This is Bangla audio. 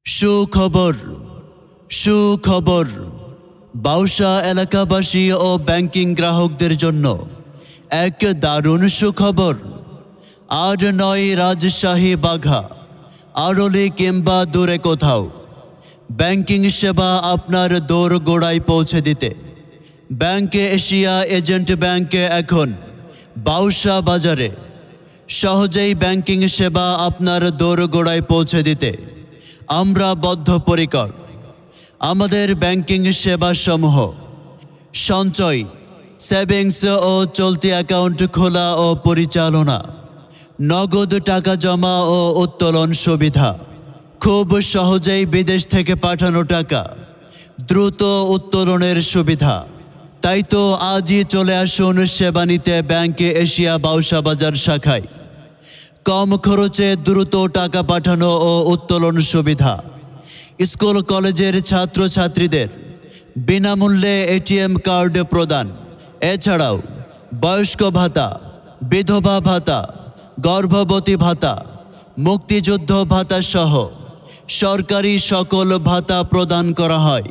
সুখবর সুখবর বাউসা এলাকাবাসী ও ব্যাংকিং গ্রাহকদের জন্য এক দারুণ সুখবর। আর নয় রাজশাহী বাঘা, আড়লে কিংবা দূরে কোথাও, ব্যাংকিং সেবা আপনার দোরগোড়ায় পৌঁছে দিতে ব্যাংকে এশিয়া এজেন্ট ব্যাংকে এখন বাউসা বাজারে সহজেই ব্যাংকিং সেবা আপনার দোরগোড়ায় পৌঁছে দিতে আমরা বদ্ধপরিকর। আমাদের ব্যাংকিং সেবাসমূহ সঞ্চয়, সেভিংস ও চলতি অ্যাকাউন্ট খোলা ও পরিচালনা, নগদ টাকা জমা ও উত্তোলন সুবিধা, খুব সহজেই বিদেশ থেকে পাঠানো টাকা দ্রুত উত্তোলনের সুবিধা। তাই তো আজই চলে আসুন সেবা নিতে ব্যাংকে এশিয়া বাউসা বাজার শাখায়। কম খরচে দ্রুত টাকা পাঠানো ও উত্তোলন সুবিধা, স্কুল কলেজের ছাত্রছাত্রীদের বিনামূল্যে এটিএম কার্ড প্রদান, এছাড়াও বয়স্ক ভাতা, বিধবা ভাতা, গর্ভবতী ভাতা, মুক্তিযুদ্ধ ভাতা সহ সরকারি সকল ভাতা প্রদান করা হয়।